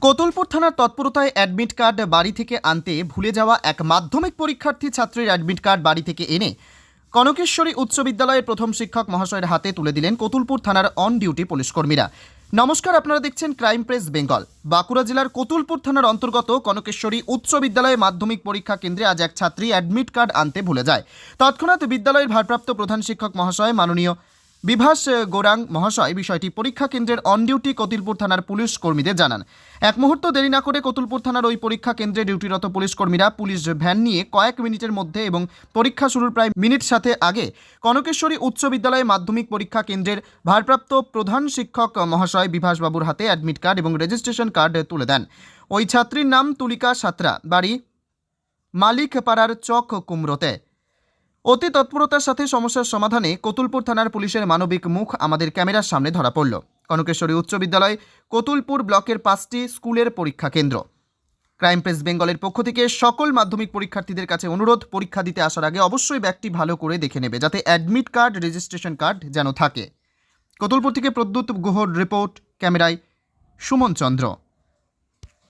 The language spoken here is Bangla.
কোতুলপুর থানার তৎপরতায় অ্যাডমিট কার্ড বাড়ি থেকে আনতে ভুলে যাওয়া এক মাধ্যমিক পরীক্ষার্থী ছাত্রীর অ্যাডমিট কার্ড বাড়ি থেকে এনে কনকেশ্বরী উচ্চ বিদ্যালয়ের প্রথম শিক্ষক মহাশয়ের হাতে তুলে দিলেন কোতুলপুর থানার অন ডিউটি পুলিশ কর্মীরা। নমস্কার, আপনারা দেখছেন ক্রাইম প্রেস বেঙ্গল। বাঁকুড়া জেলার কোতুলপুর থানার অন্তর্গত কনকেশ্বরী উচ্চ বিদ্যালয়ে মাধ্যমিক পরীক্ষা কেন্দ্রে আজ এক ছাত্রী অ্যাডমিট কার্ড আনতে ভুলে যায়। তৎক্ষণাৎ বিদ্যালয়ের ভারপ্রাপ্ত প্রধান শিক্ষক মহাশয় মাননীয় বিভাস গোরাং মহাশয় বিষয়টি পরীক্ষা কেন্দ্রের অন ডিউটি কোতুলপুর থানার পুলিশ কর্মীদের জানান। এক মুহূর্ত দেরি না করে কোতুলপুর থানার ওই পরীক্ষা কেন্দ্রে ডিউটিরত পুলিশ কর্মীরা পুলিশ ভ্যান নিয়ে কয়েক মিনিটের মধ্যে এবং পরীক্ষা শুরুর প্রায় মিনিট সাথে আগে কনকেশ্বরী উচ্চ বিদ্যালয়ে মাধ্যমিক পরীক্ষা কেন্দ্রের ভারপ্রাপ্ত প্রধান শিক্ষক মহাশয় বিভাসবাবুর হাতে অ্যাডমিট কার্ড এবং রেজিস্ট্রেশন কার্ড তুলে দেন। ওই ছাত্রীর নাম তুলিকা সাঁতরা, বাড়ি মালিকপাড়ার চক কুমড়োতে। অতি তৎপরতার সাথে সমস্যার সমাধানে কোতুলপুর থানার পুলিশের মানবিক মুখ আমাদের ক্যামেরার সামনে ধরা পড়ল। কনকেশ্বরী উচ্চ বিদ্যালয় কোতুলপুর ব্লকের 5টি স্কুলের পরীক্ষা কেন্দ্র। ক্রাইম প্রেস বেঙ্গলের পক্ষ থেকে সকল মাধ্যমিক পরীক্ষার্থীদের কাছে অনুরোধ, পরীক্ষা দিতে আসার আগে অবশ্যই ব্যাগটি ভালো করে দেখে নেবে, যাতে অ্যাডমিট কার্ড রেজিস্ট্রেশন কার্ড যেন থাকে। কোতুলপুর থেকে প্রদ্যুৎ গুহর রিপোর্ট, ক্যামেরায় সুমন চন্দ্র।